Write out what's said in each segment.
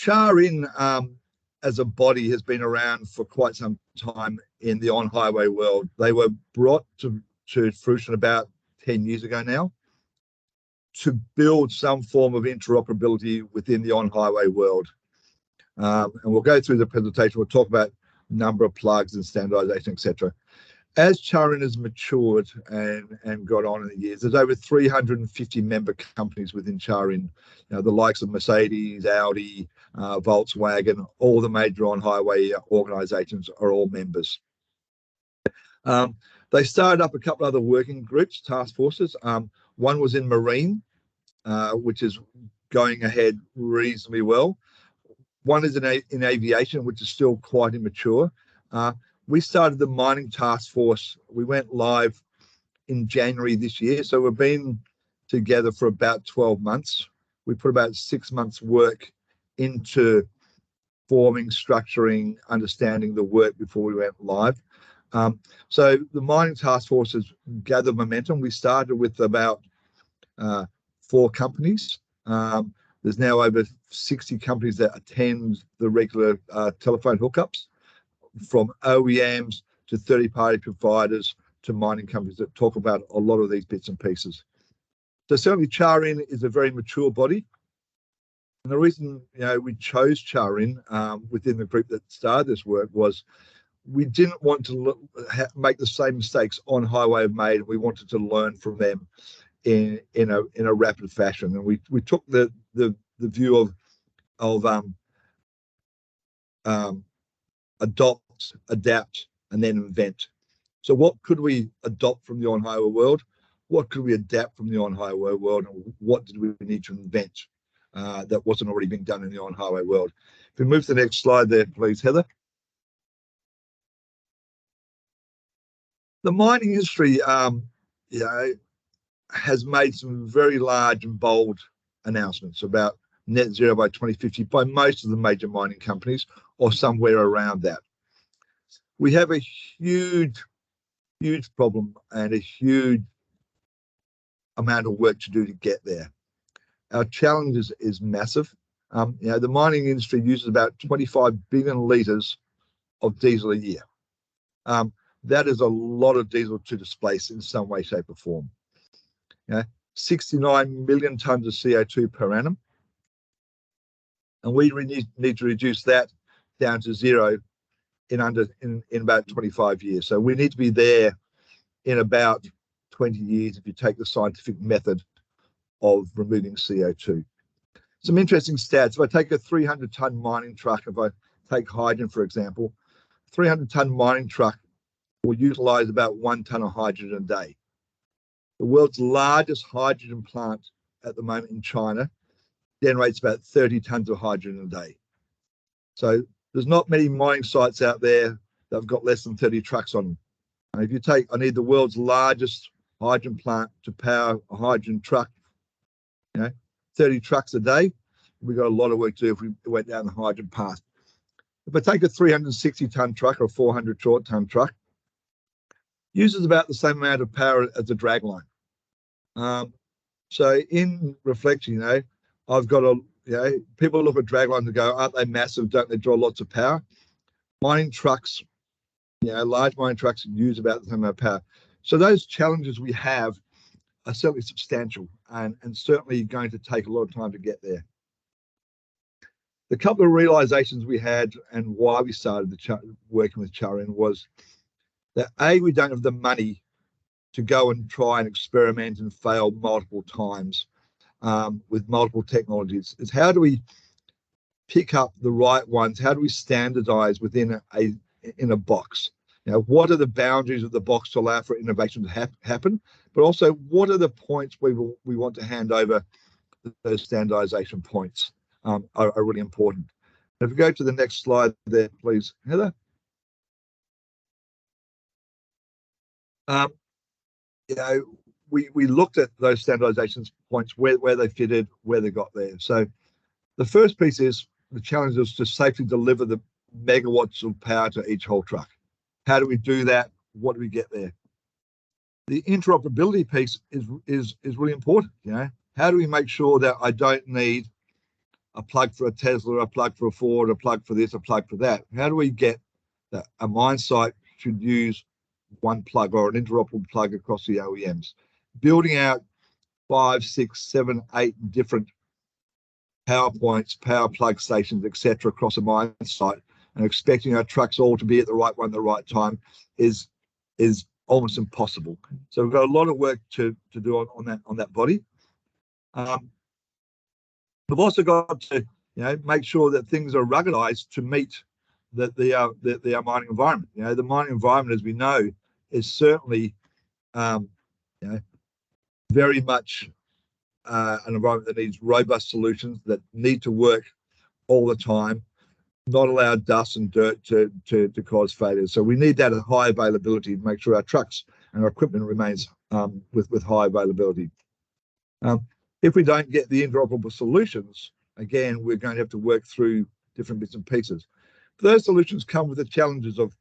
CharIN as a body has been around for quite some time in the on-highway world. They were brought to fruition about 10 years ago now to build some form of interoperability within the on-highway world. And we'll go through the presentation. We'll talk about number of plugs and standardization, etc. As CharIN has matured and got on in the years, there's over 350 member companies within CharIN. You know, the likes of Mercedes, Audi, Volkswagen, all the major on-highway organisations are all members. They started up a couple other working groups, task forces. One was in marine, which is going ahead reasonably well. One is in aviation, which is still quite immature. We started the Mining Taskforce. We went live in January this year. So we've been together for about 12 months. We put about 6 months work into forming, structuring, understanding the work before we went live. So the Mining Taskforce has gathered momentum. We started with about 4 companies. There's now over 60 companies that attend the regular telephone hookups, from OEMs to third-party providers to mining companies that talk about a lot of these bits and pieces. So certainly CharIN is a very mature body. And the reason we chose CharIN within the group that started this work was we didn't want to make the same mistakes on highway have made. We wanted to learn from them in a rapid fashion. And we took the view of adopt, adapt, and then invent. So what could we adopt from the on-highway world? What could we adapt from the on-highway world? And what did we need to invent that wasn't already being done in the on-highway world? If we move to the next slide there, please, Heather. The mining industry has made some very large and bold announcements about net zero by 2050 by most of the major mining companies, or somewhere around that. We have a huge problem and a huge amount of work to do to get there. Our challenge is massive. The mining industry uses about 25 billion litres of diesel a year. That is a lot of diesel to displace in some way, shape or form. 69 million tonnes of CO2 per annum. And we need to reduce that down to zero in about 25 years. So we need to be there in about 20 years if you take the scientific method of removing CO2. Some interesting stats. If I take a 300-tonne mining truck, if I take hydrogen, for example, 300-tonne mining truck will utilise about 1 tonne of hydrogen a day. The world's largest hydrogen plant at the moment in China generates about 30 tonnes of hydrogen a day. So there's not many mining sites out there that have got less than 30 trucks on them. And if you take, I need the world's largest hydrogen plant to power a hydrogen truck, 30 trucks a day, we've got a lot of work to do if we went down the hydrogen path. If I take a 360-tonne truck or a 400 short-tonne truck, uses about the same amount of power as a dragline. So in reflection, I've got a, people look at draglines and go, aren't they massive? Don't they draw lots of power? Mining trucks, large mining trucks use about the same amount of power. So those challenges we have are certainly substantial and certainly going to take a lot of time to get there. The couple of realizations we had and why we started working with CharIN was that A, we don't have the money to go and try and experiment and fail multiple times with multiple technologies. Is how do we pick up the right ones? How do we standardize within a box? What are the boundaries of the box to allow for innovation to happen? But also, what are the points we want to hand over? Those standardization points are really important. If we go to the next slide there, please, Heather. We looked at those standardization points, where they fitted, where they got there. So the first piece is the challenge is to safely deliver the megawatts of power to each haul truck. How do we do that? What do we get there? The interoperability piece is really important. How do we make sure that I don't need a plug for a Tesla, a plug for a Ford, a plug for this, a plug for that. How do we get that a mine site should use one plug or an interoperable plug across the OEMs? Building out 5, 6, 7, 8 different power points, power plug stations, etc., across a mine site, and expecting our trucks all to be at the right one at the right time is almost impossible. So we've got a lot of work to do on that body. We've also got to make sure that things are ruggedized to meet the mining environment. The mining environment, as we know, is certainly very much an environment that needs robust solutions that need to work all the time, not allow dust and dirt to cause failures. So we need that at high availability to make sure our trucks and our equipment remains with high availability. If we don't get the interoperable solutions, again, we're going to have to work through different bits and pieces. Those solutions come with the challenges of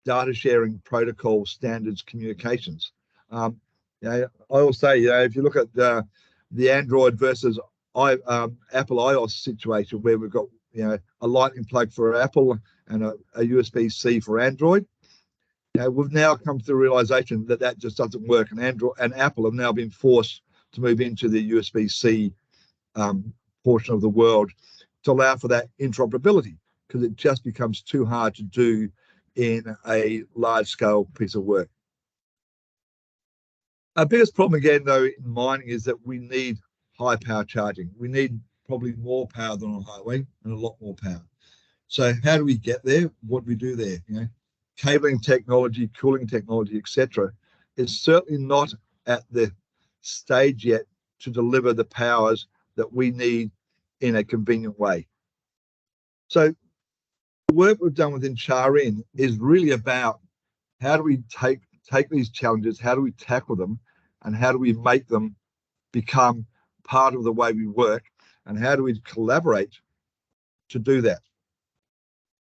data sharing, protocol, standards, communications. I will say, if you look at the Android versus Apple iOS situation, where we've got a lightning plug for Apple and a USB-C for Android, we've now come to the realization that just doesn't work, and Android and Apple have now been forced to move into the USB-C portion of the world to allow for that interoperability, because it just becomes too hard to do in a large-scale piece of work. Our biggest problem, again, though, in mining is that we need high power charging. We need probably more power than on highway, and a lot more power. So how do we get there? What do we do there? Cabling technology, cooling technology, etc., is certainly not at the stage yet to deliver the powers that we need in a convenient way. So the work we've done within CharIN is really about how do we take these challenges, how do we tackle them, and how do we make them become part of the way we work, and how do we collaborate to do that?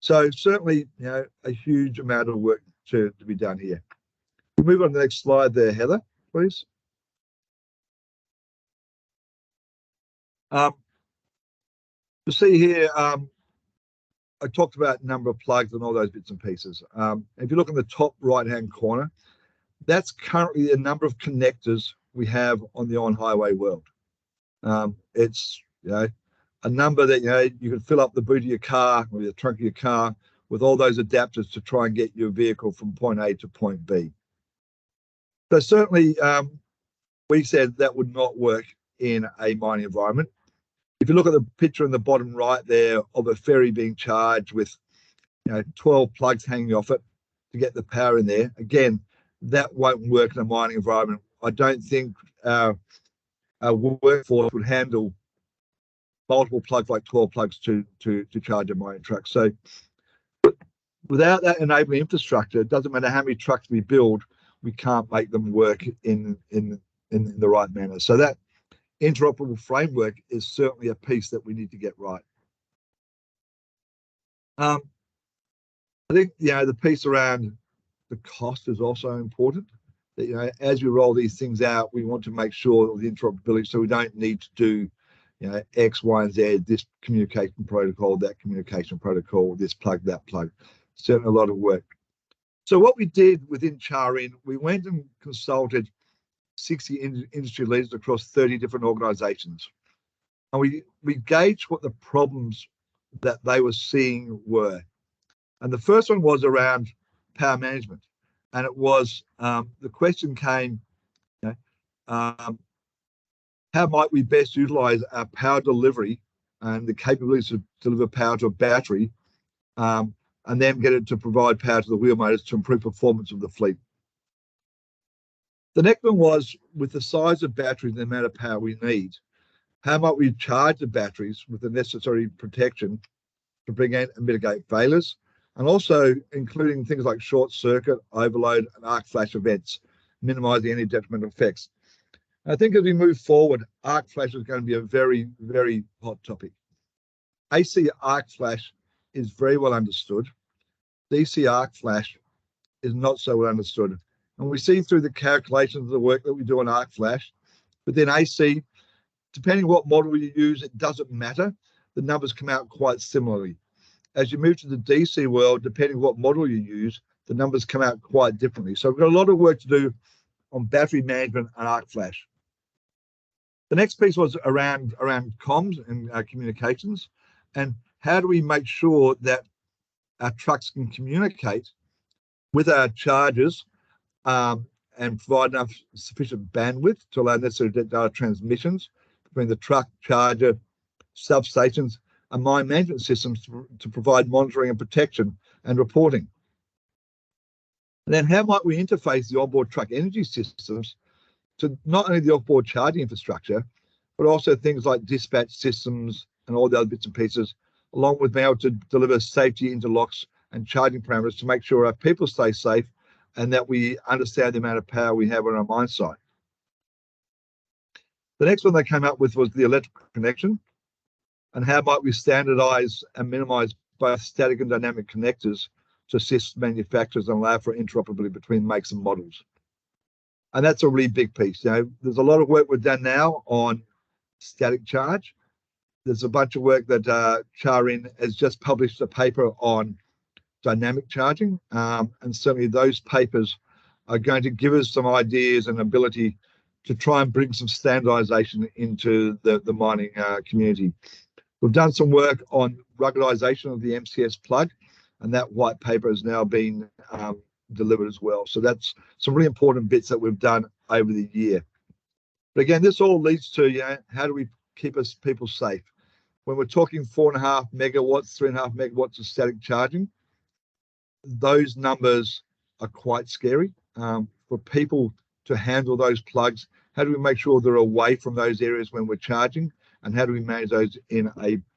So certainly, a huge amount of work to be done here. We'll move on to the next slide there, Heather, please. You see here, I talked about number of plugs and all those bits and pieces. If you look in the top right-hand corner, that's currently the number of connectors we have on the on-highway world. It's a number that you can fill up the boot of your car or the trunk of your car with all those adapters to try and get your vehicle from point A to point B. So certainly, we said that would not work in a mining environment. If you look at the picture in the bottom right there of a ferry being charged with 12 plugs hanging off it to get the power in there, again, that won't work in a mining environment. I don't think our workforce would handle multiple plugs, like 12 plugs to charge a mining truck. So without that enabling infrastructure, it doesn't matter how many trucks we build, we can't make them work in the right manner. So that interoperable framework is certainly a piece that we need to get right. I think the piece around the cost is also important. That as we roll these things out, we want to make sure the interoperability, so we don't need to do X, Y, and Z, this communication protocol, that communication protocol, this plug, that plug. Certainly a lot of work. So what we did within CharIN, we went and consulted 60 industry leaders across 30 different organizations. And we gauged what the problems that they were seeing were. And the first one was around power management. And it was, the question came, how might we best utilize our power delivery and the capabilities to deliver power to a battery, and then get it to provide power to the wheel motors to improve performance of the fleet. The next one was, with the size of batteries and the amount of power we need, how might we charge the batteries with the necessary protection to bring in and mitigate failures, and also including things like short circuit, overload, and arc flash events, minimizing any detrimental effects. I think as we move forward, arc flash is going to be a very, very hot topic. AC arc flash is very well understood. DC arc flash is not so well understood. And we see through the calculations of the work that we do on arc flash, but then AC, depending what model you use, it doesn't matter. the numbers come out quite similarly. As you move to the DC world, depending on what model you use, the numbers come out quite differently. So we've got a lot of work to do on battery management and arc flash. The next piece was around comms and communications, and how do we make sure that our trucks can communicate with our chargers and provide enough sufficient bandwidth to allow necessary data transmissions between the truck, charger, substations, and mine management systems to provide monitoring and protection and reporting. And then how might we interface the onboard truck energy systems to not only the offboard charging infrastructure, but also things like dispatch systems and all the other bits and pieces, along with being able to deliver safety interlocks and charging parameters to make sure our people stay safe and that we understand the amount of power we have on our mine site. The next one they came up with was the electrical connection, and how might we standardize and minimize both static and dynamic connectors to assist manufacturers and allow for interoperability between makes and models. And that's a really big piece. You know, there's a lot of work we've done now on static charge. There's a bunch of work that CharIN has just published a paper on dynamic charging, and certainly those papers are going to give us some ideas and ability to try and bring some standardization into the mining community. We've done some work on ruggedization of the MCS plug, and that white paper has now been delivered as well. So that's some really important bits that we've done over the year. But again, this all leads to, you know, how do we keep people safe? When we're talking 4.5 megawatts, 3.5 megawatts of static charging, those numbers are quite scary. For people to handle those plugs, how do we make sure they're away from those areas when we're charging, and how do we manage those in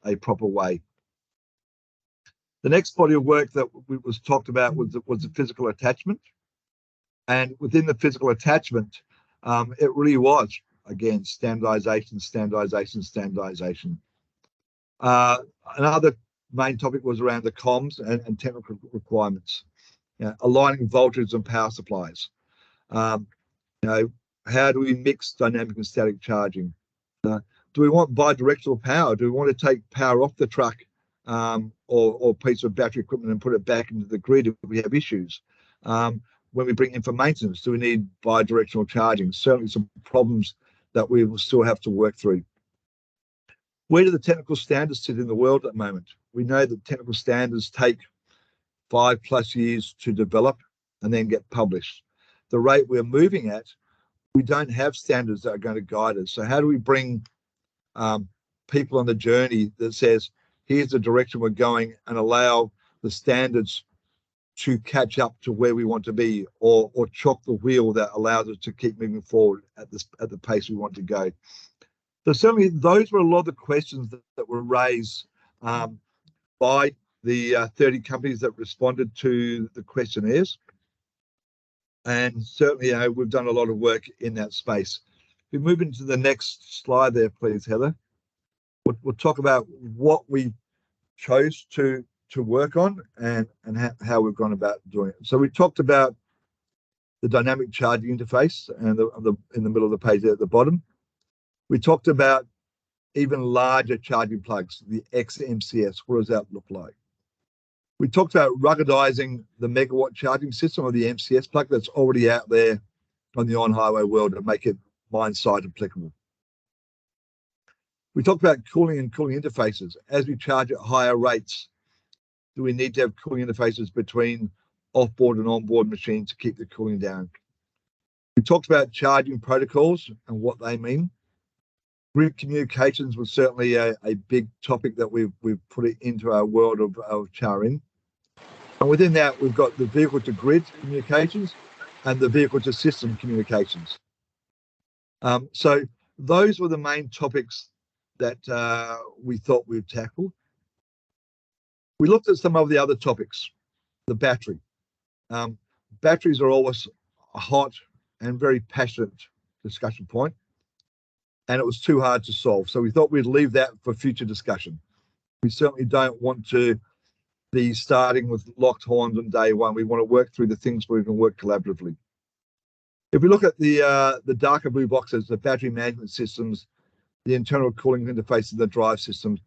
a proper way? The next body of work that was talked about was the physical attachment. And within the physical attachment, it really was, again, standardization, standardization, standardization. Another main topic was around the comms and technical requirements, you know, aligning voltages and power supplies. You know, how do we mix dynamic and static charging? Do we want bi-directional power? Do we want to take power off the truck or piece of battery equipment and put it back into the grid if we have issues? When we bring in for maintenance, do we need bi-directional charging? Certainly some problems that we will still have to work through. Where do the technical standards sit in the world at the moment? We know that technical standards take 5+ years to develop and then get published. The rate we're moving at, we don't have standards that are going to guide us. So how do we bring people on the journey that says, here's the direction we're going, and allow the standards to catch up to where we want to be, or chop the wheel that allows us to keep moving forward at the pace we want to go. So certainly those were a lot of the questions that were raised by the 30 companies that responded to the questionnaires. And certainly, you know, we've done a lot of work in that space. If we move into the next slide there, please, Heather. We'll talk about what we chose to work on and how we've gone about doing it. So we talked about the dynamic charging interface and in the middle of the page there at the bottom. We talked about even larger charging plugs, the XMCS. What does that look like? We talked about ruggedizing the megawatt charging system, or the MCS plug that's already out there on the on-highway world, to make it mine site applicable. We talked about cooling and cooling interfaces. As we charge at higher rates, do we need to have cooling interfaces between off-board and on-board machines to keep the cooling down? We talked about charging protocols and what they mean. Grid communications was certainly a big topic that we've put it into our world of CharIN. And within that, we've got the vehicle to grid communications and the vehicle to system communications. So those were the main topics that we thought we'd tackle. We looked at some of the other topics. The battery. Batteries are always a hot and very passionate discussion point, and it was too hard to solve. So we thought we'd leave that for future discussion. We certainly don't want to be starting with locked horns on day one. We want to work through the things where we can work collaboratively. If we look at the darker blue boxes, the battery management systems, the internal cooling interfaces, the drive systems,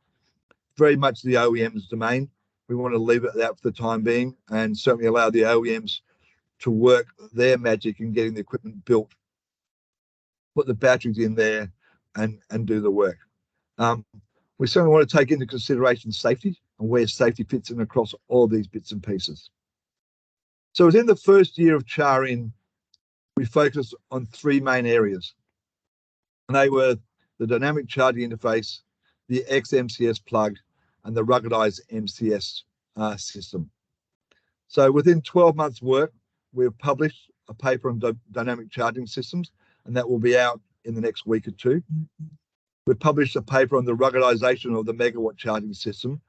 very much the OEM's domain. We want to leave it at that for the time being, and certainly allow the OEMs to work their magic in getting the equipment built, put the batteries in there, and do the work. We certainly want to take into consideration safety and where safety fits in across all these bits and pieces. So within the first year of CharIN, we focused on three main areas, and they were the dynamic charging interface, the XMCS plug, and the ruggedized MCS system. So within 12 months' work, we've published a paper on dynamic charging systems, and that will be out in the next week or two. We've published a paper on the ruggedization of the megawatt charging system.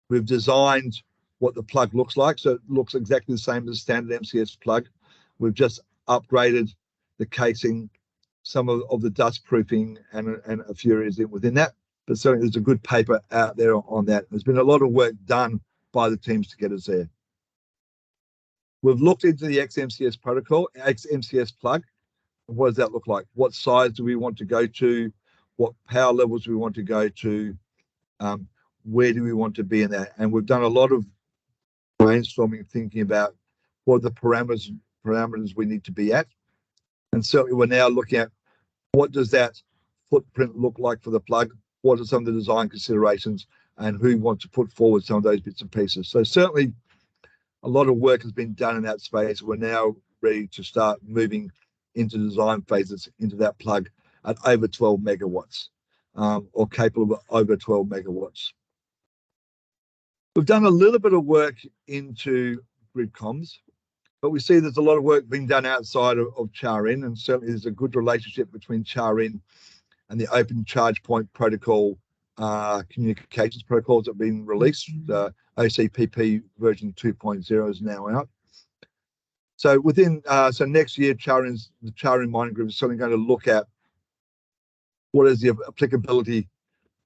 We've designed what the plug looks like, so it looks exactly the same as a standard MCS plug. We've just upgraded the casing, some of the dust proofing, and a few areas within that. But certainly there's a good paper out there on that. There's been a lot of work done by the teams to get us there. We've looked into the XMCS protocol, XMCS plug. What does that look like? What size do we want to go to? What power levels do we want to go to? Where do we want to be in that? And we've done a lot of brainstorming, thinking about what are the parameters we need to be at. And certainly we're now looking at what does that footprint look like for the plug? What are some of the design considerations, and who wants to put forward some of those bits and pieces? So certainly a lot of work has been done in that space. We're now ready to start moving into design phases into that plug at over 12 megawatts, or capable of over 12 megawatts. We've done a little bit of work into grid comms, but we see there's a lot of work being done outside of CharIN, and certainly there's a good relationship between CharIN and the Open Charge Point Protocol communications protocols that have been released. OCPP version 2.0 is now out. So within so next year, the CharIN mining group is certainly going to look at what is the applicability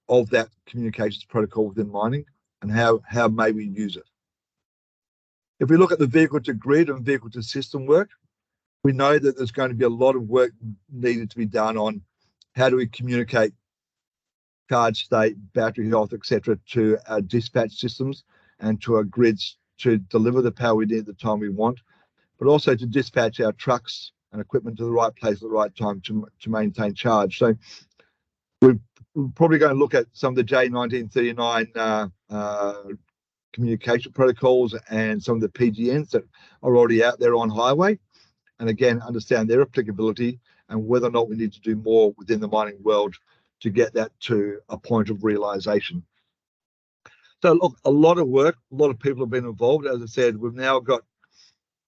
of that communications protocol within mining, and how may we use it. If we look at the vehicle to grid and vehicle to system work, we know that there's going to be a lot of work needed to be done on how do we communicate charge state, battery health, etc., to our dispatch systems and to our grids to deliver the power we need at the time we want, but also to dispatch our trucks and equipment to the right place at the right time to maintain charge. So we're probably going to look at some of the J1939 communication protocols and some of the PGNs that are already out there on highway, and again understand their applicability and whether or not we need to do more within the mining world to get that to a point of realization. So look, a lot of work, a lot of people have been involved. As I said, we've now got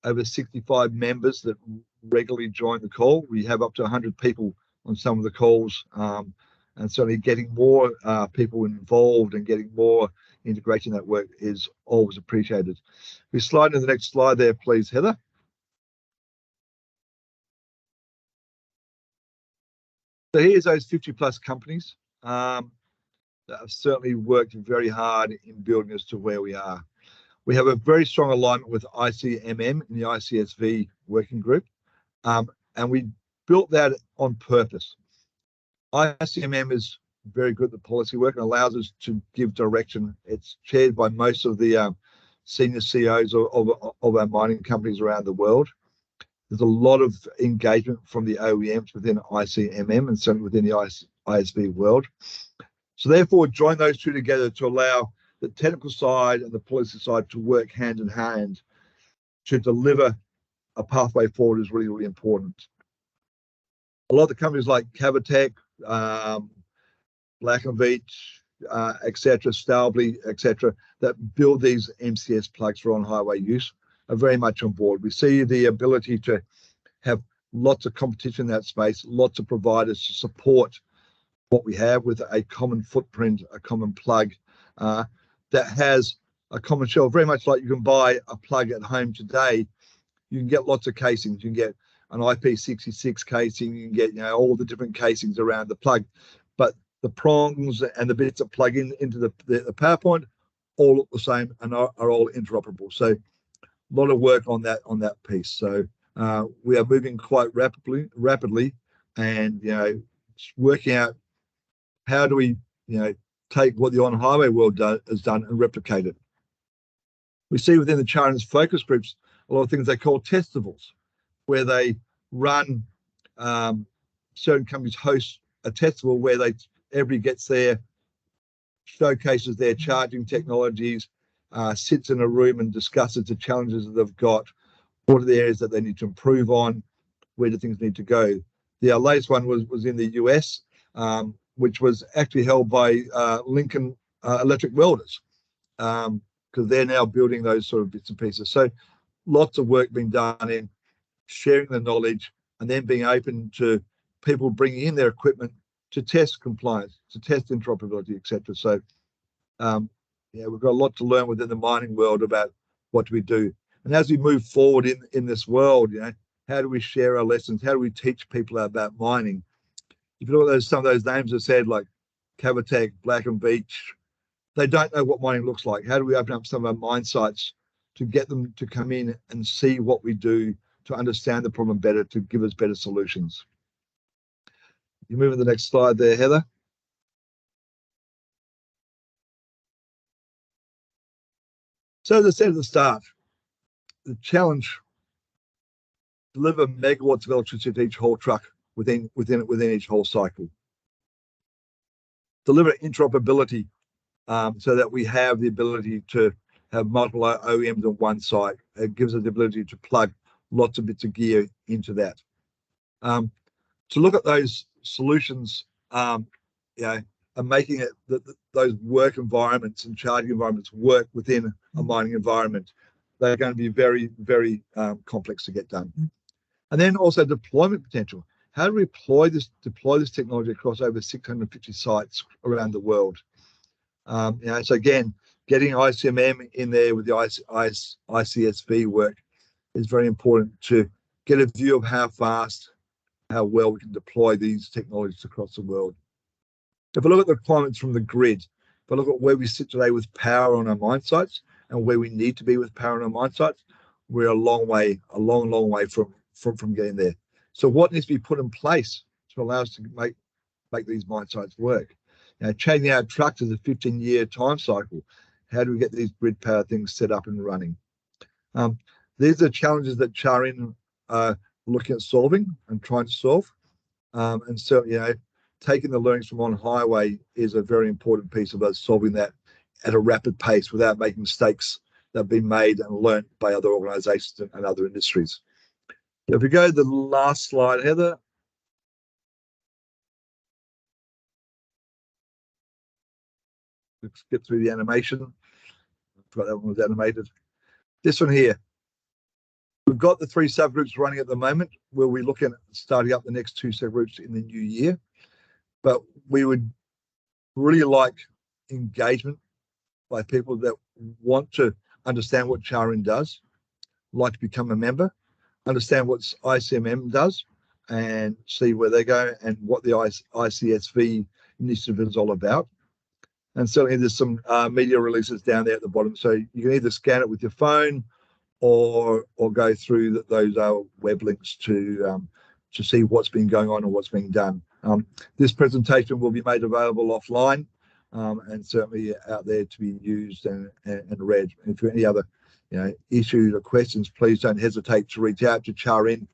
over 65 members that regularly join the call. We have up to 100 people on some of the calls, and certainly getting more people involved and getting more integration in that work is always appreciated. We slide to the next slide there, please, Heather. So here's those 50 plus companies that have certainly worked very hard in building us to where we are. We have a very strong alignment with ICMM in the ICSV working group, and we built that on purpose. ICMM is very good at the policy work and allows us to give direction. It's chaired by most of the senior CEOs of our mining companies around the world. There's a lot of engagement from the OEMs within ICMM and certainly within the ISV world. So therefore, join those two together to allow the technical side and the policy side to work hand in hand to deliver a pathway forward is really, really important. A lot of the companies like Cavitec, Black & Veatch, etc., Staubley, etc., that build these MCS plugs for on-highway use are very much on board. We see the ability to have lots of competition in that space, lots of providers to support what we have with a common footprint, a common plug that has a common shell, very much like you can buy a plug at home today. You can get lots of casings. You can get an IP66 casing, you can get all the different casings around the plug, but the prongs and the bits that plug into the power point all look the same and are all interoperable. So a lot of work on that piece. So we are moving quite rapidly, and working out how do we take what the on-highway world has done and replicate it. We see within the CharIN's focus groups a lot of things they call testables, where they run, certain companies host a testable where everybody gets there, showcases their charging technologies, sits in a room and discusses the challenges that they've got, what are the areas that they need to improve on, where do things need to go. The latest one was in the US, which was actually held by Lincoln Electric Welders, because they're now building those sort of bits and pieces. So lots of work being done in sharing the knowledge and then being open to people bringing in their equipment to test compliance, to test interoperability, etc. So yeah, we've got a lot to learn within the mining world about what do we do. And as we move forward in this world, how do we share our lessons? How do we teach people about mining? If you look at some of those names that said, like Cavitec, Black and Beach, they don't know what mining looks like. How do we open up some of our mine sites to get them to come in and see what we do, to understand the problem better, to give us better solutions? You move to the next slide there, Heather. So as I said at the start, the challenge: deliver megawatts of electricity to each haul truck within each haul cycle. Deliver interoperability, so that we have the ability to have multiple OEMs on one site. It gives us the ability to plug lots of bits of gear into that. To look at those solutions, and making it those work environments and charging environments work within a mining environment, they're going to be very, very complex to get done. And then also deployment potential. How do we deploy this technology across over 650 sites around the world? So again, getting ICMM in there with the ICSV work is very important to get a view of how fast, how well we can deploy these technologies across the world. If I look at the requirements from the grid, if I look at where we sit today with power on our mine sites and where we need to be with power on our mine sites, we're a long way from getting there. So what needs to be put in place to allow us to make these mine sites work? Changing out trucks is a 15-year time cycle. How do we get these grid power things set up and running? These are challenges that CharIN are looking at solving and trying to solve. And so, taking the learnings from on highway is a very important piece of us solving that at a rapid pace without making mistakes that have been made and learned by other organizations and other industries. If we go to the last slide, Heather. Let's get through the animation. I forgot that one was animated. This one here. We've got the 3 subgroups running at the moment, where we're looking at starting up the next 2 subgroups in the new year. But we would really like engagement by people that want to understand what CharIN does, like to become a member, understand what ICMM does, and see where they go and what the ICSV initiative is all about. And certainly there's some media releases down there at the bottom, so you can either scan it with your phone or go through those web links to see what's been going on and what's being done. This presentation will be made available offline, and certainly out there to be used and read. And if you have any other issues or questions, please don't hesitate to reach out to CharIN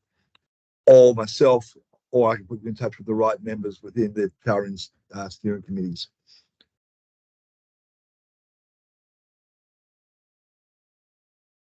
or myself, or I can put you in touch with the right members within the CharIN steering committees.